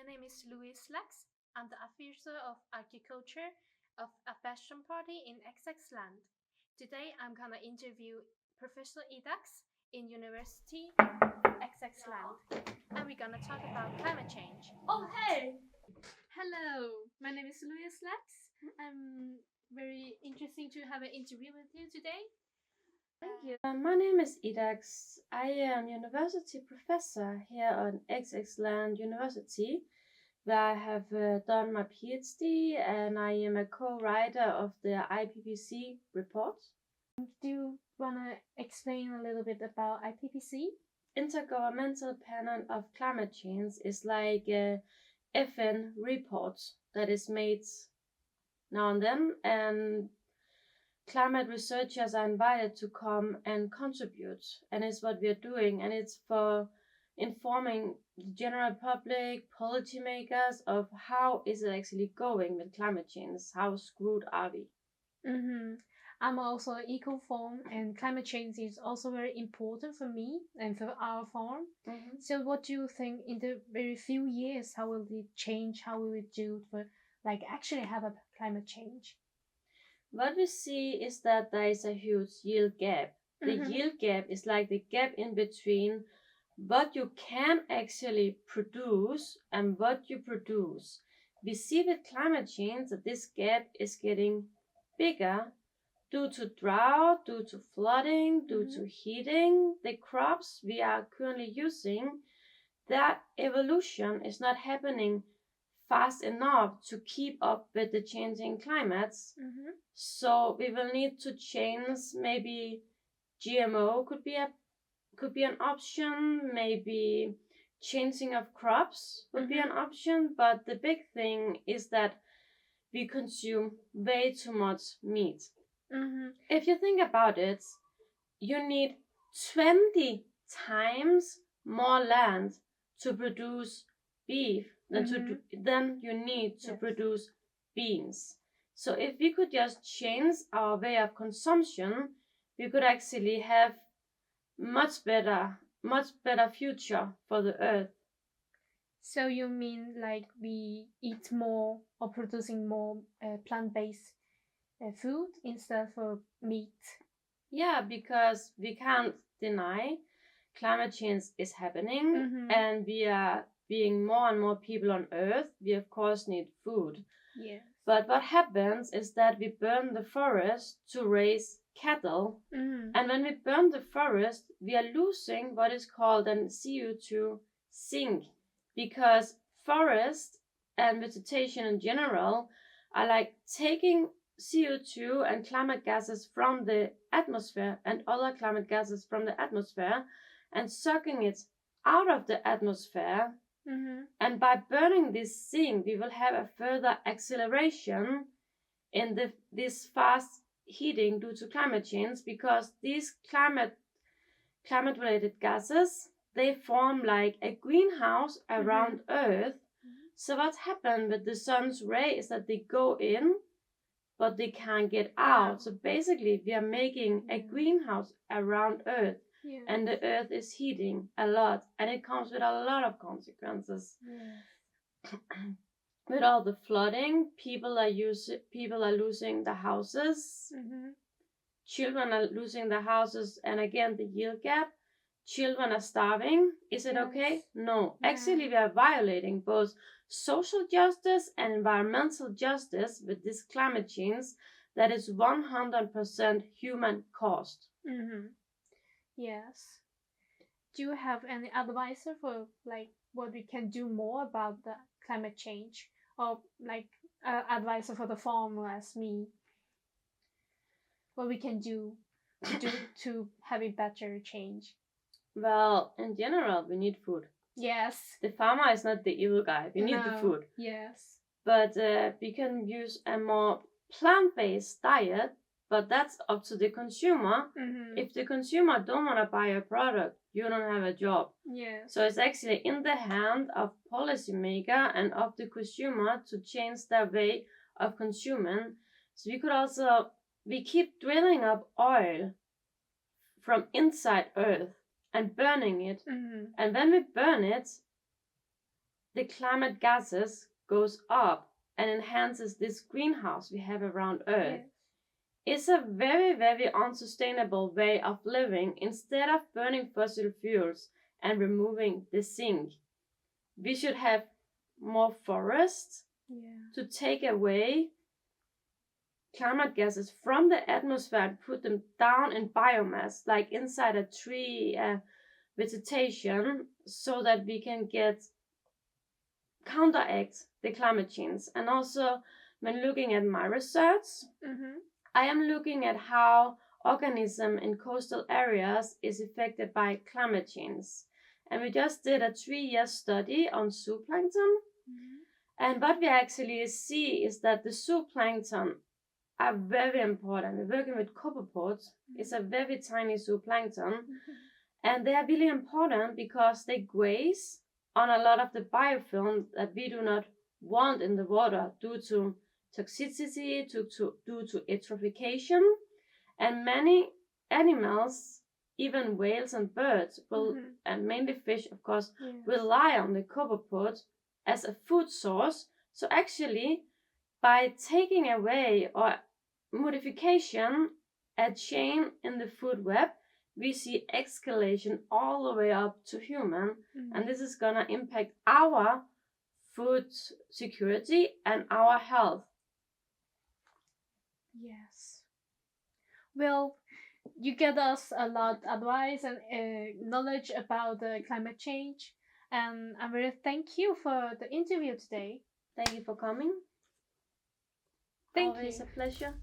My name is Louise Lax. I'm the officer of agriculture of a passion party in XX land. Today I'm gonna interview Professor Idax in University XX land, and we're gonna talk about climate change. Oh, hey! Hello, my name is Louise Lax. I'm very interesting to have an interview with you today. Thank you. My name is Idax. I am university professor here on XX Land University, where I have done my PhD, and I am a co-writer of the IPCC report. Do you wanna explain a little bit about IPCC? Intergovernmental Panel of Climate Change is like a FN report that is made now and then, and climate researchers are invited to come and contribute, and it's what we are doing, and it's for informing the general public, policymakers of how is it actually going with climate change, how screwed are we. I'm also an eco farm, and climate change is also very important for me and for our farm. So what do you think in the very few years, how will it change, how will it do for actually have a climate change? What we see is that there is a huge yield gap. The yield gap is like the gap in between what you can actually produce and what you produce. We see with climate change that this gap is getting bigger due to drought, due to flooding, due to heating. The crops we are currently using, that evolution is not happening fast enough to keep up with the changing climates. So we will need to change. Maybe GMO could be an option. Maybe changing of crops would be an option. But the big thing is that we consume way too much meat. If you think about it, you need 20 times more land to produce beef than you need to produce beans. So if we could just change our way of consumption, we could actually have much better future for the earth. So you mean we eat more or producing more plant-based food instead of meat? Yeah, because we can't deny climate change is happening, and we are being more and more people on Earth. We of course need food. Yes. But what happens is that we burn the forest to raise cattle, and when we burn the forest, we are losing what is called an CO2 sink, because forest and vegetation in general are like taking CO2 and climate gases from the atmosphere and other climate gases from the atmosphere and sucking it out of the atmosphere. And by burning this sink, we will have a further acceleration in this fast heating due to climate change, because these climate related gases, they form like a greenhouse around Earth. So what happens with the sun's ray is that they go in, but they can't get out. So basically we are making a greenhouse around Earth. Yeah. And the Earth is heating a lot, and it comes with a lot of consequences. Yeah. With all the flooding, people are losing their houses. Children are losing their houses, and again the yield gap. Children are starving. Is it okay? No. Actually, we are violating both social justice and environmental justice with this climate change that is 100% human caused. Yes. Do you have any advice for what we can do more about the climate change, or advice for the farmer as me? What we can do to have a better change? Well, in general, we need food. Yes. The farmer is not the evil guy. We need the food. Yes. But we can use a more plant-based diet, but that's up to the consumer. If the consumer don't want to buy a product, you don't have a job. Yes. So it's actually in the hand of policymaker and of the consumer to change their way of consuming. So we keep drilling up oil from inside Earth and burning it. And when we burn it, the climate gases goes up and enhances this greenhouse we have around Earth. It's a very, very unsustainable way of living. Instead of burning fossil fuels and removing the zinc, we should have more forests to take away climate gases from the atmosphere and put them down in biomass, like inside a tree, vegetation, so that we can counteract the climate change. And also, when looking at my research, I am looking at how organism in coastal areas is affected by climate change. And we just did a 3-year study on zooplankton. And what we actually see is that the zooplankton are very important. We're working with copepods. It's a very tiny zooplankton. And they are really important because they graze on a lot of the biofilm that we do not want in the water due to toxicity, due to eutrophication. And many animals, even whales and birds, will, and mainly fish, of course, rely on the copepod as a food source. So actually, by taking away or modification a chain in the food web, we see escalation all the way up to human, and this is gonna impact our food security and our health. Yes. Well, you get us a lot of advice and knowledge about the climate change, and I really thank you for the interview today. Thank you for coming. Thank Always you. a pleasure.